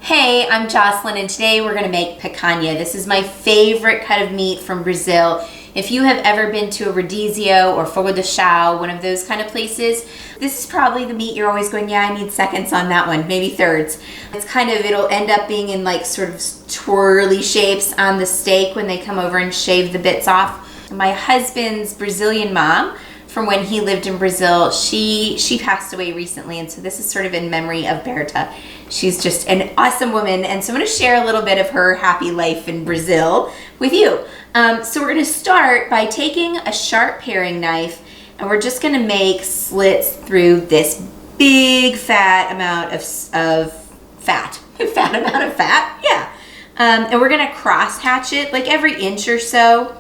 Hey, I'm Jocelyn and today we're going to make picanha. This is my favorite cut of meat from Brazil. If you have ever been to a rodizio or Fogo de Chao, one of those kind of places, this is probably the meat you're always going, yeah, I need seconds on that one, maybe thirds. It's kind of, it'll end up being in like sort of twirly shapes on the steak when they come over and shave the bits off. My husband's Brazilian mom, from when he lived in Brazil, she passed away recently, and so this is sort of in memory of Bertha. She's just an awesome woman, and so I'm going to share a little bit of her happy life in Brazil with you. So we're going to start by taking a sharp paring knife, and we're just going to make slits through this big fat amount of fat. Fat amount of fat, yeah. And we're going to cross hatch it like every inch or so.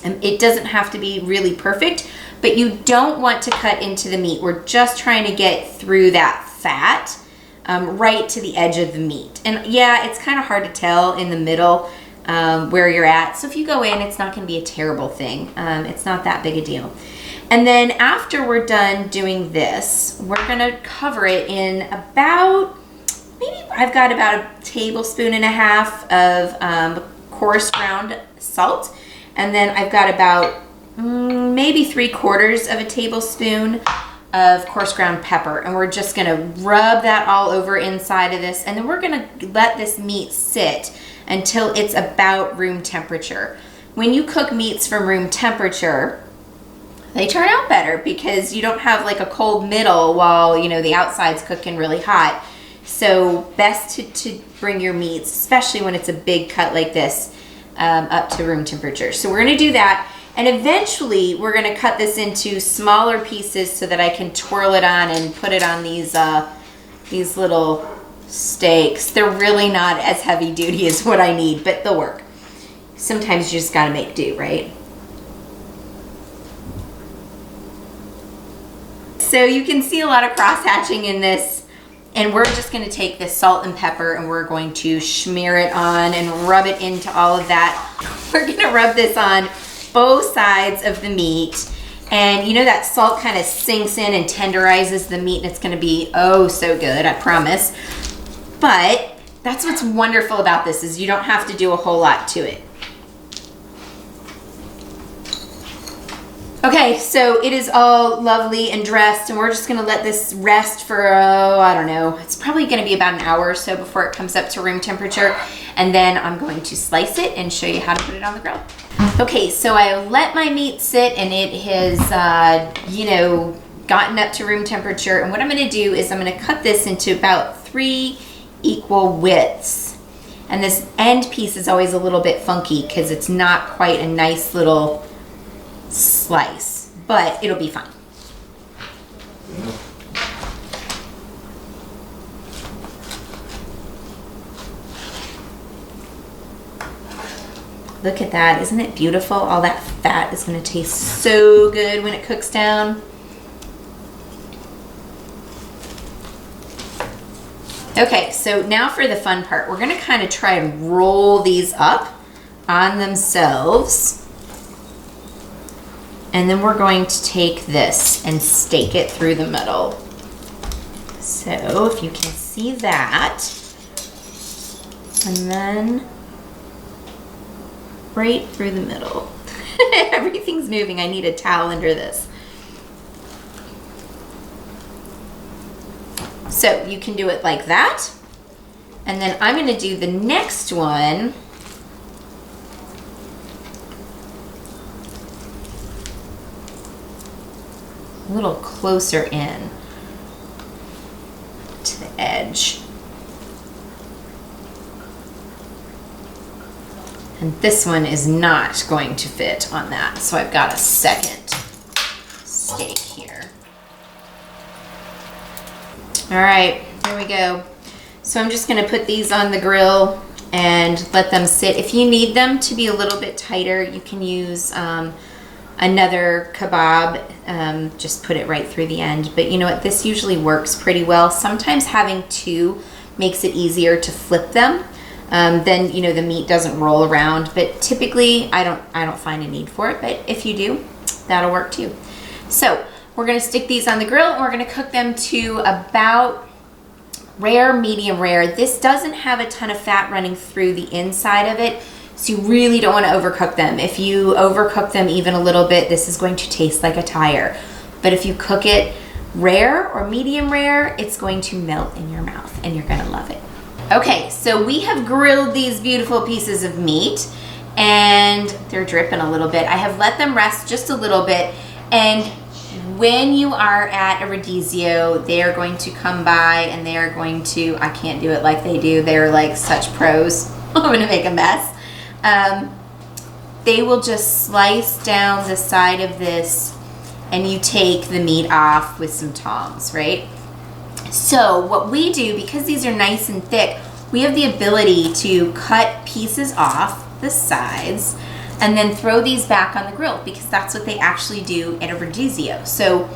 It doesn't have to be really perfect, but you don't want to cut into the meat. We're just trying to get through that fat right to the edge of the meat. And yeah, it's kind of hard to tell in the middle where you're at. So if you go in, it's not going to be a terrible thing. It's not that big a deal. And then after we're done doing this, we're going to cover it in about, maybe I've got about a tablespoon and a half of coarse ground salt. And then I've got about maybe 3/4 of a tablespoon of coarse ground pepper. And we're just gonna rub that all over inside of this. And then we're gonna let this meat sit until it's about room temperature. When you cook meats from room temperature, they turn out better because you don't have like a cold middle while, you know, the outside's cooking really hot. So best to bring your meats, especially when it's a big cut like this, up to room temperature. So we're gonna do that, and eventually we're gonna cut this into smaller pieces so that I can twirl it on and put it on these little steaks. They're really not as heavy duty as what I need, but they'll work. Sometimes you just gotta make do, right? So you can see a lot of cross hatching in this. And we're just going to take this salt and pepper and we're going to smear it on and rub it into all of that. We're going to rub this on both sides of the meat. And you know that salt kind of sinks in and tenderizes the meat, and it's going to be oh so good, I promise. But that's what's wonderful about this, is you don't have to do a whole lot to it. Okay, so it is all lovely and dressed, and we're just gonna let this rest for, I don't know, it's probably gonna be about an hour or so before it comes up to room temperature, and then I'm going to slice it and show you how to put it on the grill. Okay, so I let my meat sit, and it has, you know, gotten up to room temperature, and what I'm gonna do is I'm gonna cut this into about 3 equal widths. And this end piece is always a little bit funky because it's not quite a nice little slice, but it'll be fine. Look at that, isn't it beautiful? All that fat is going to taste so good when it cooks down. Okay, so now for the fun part. We're going to kind of try and roll these up on themselves. And then we're going to take this and stake it through the middle. So if you can see that, and then right through the middle. Everything's moving. I need a towel under this. So you can do it like that. And then I'm going to do the next one a little closer in to the edge. And this one is not going to fit on that, so I've got a second steak here. All right, there we go. So I'm just gonna put these on the grill and let them sit. If you need them to be a little bit tighter, you can use another kebab, just put it right through the end. But you know what, this usually works pretty well. Sometimes having two makes it easier to flip them. Then you know the meat doesn't roll around. But typically I don't find a need for it. But if you do, that'll work too. So we're gonna stick these on the grill and we're gonna cook them to about rare, medium rare. This doesn't have a ton of fat running through the inside of it, so you really don't want to overcook them. If you overcook them even a little bit, this is going to taste like a tire. But if you cook it rare or medium rare, it's going to melt in your mouth and you're gonna love it. Okay, so we have grilled these beautiful pieces of meat and they're dripping a little bit. I have let them rest just a little bit, and when you are at a rodizio, they are going to come by and they are going to, I can't do it like they do, they're like such pros. I'm gonna make a mess. They will just slice down the side of this and you take the meat off with some tongs, right? So what we do, because these are nice and thick, we have the ability to cut pieces off the sides and then throw these back on the grill, because that's what they actually do at a rodizio. So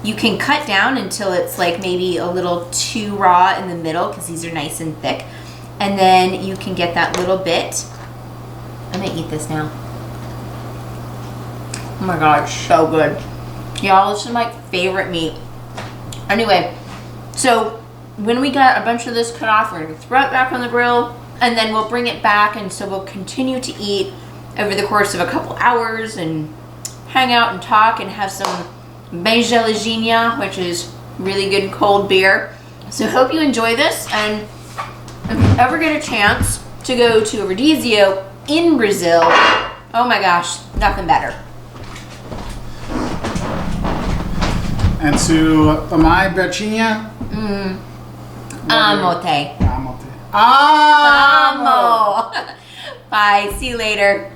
you can cut down until it's like maybe a little too raw in the middle, because these are nice and thick, and then you can get that little bit. I'm gonna eat this now. Oh my God, it's so good. Y'all, this is my favorite meat. Anyway, so when we got a bunch of this cut off, we're gonna throw it back on the grill, and then we'll bring it back, and so we'll continue to eat over the course of a couple hours and hang out and talk and have some beijeliginha, which is really good cold beer. So hope you enjoy this, and if you ever get a chance to go to a rodizio in Brazil, oh my gosh, nothing better. And to my Bertinha. Amo te. Amo te. Amo. Amo. Bye. See you later.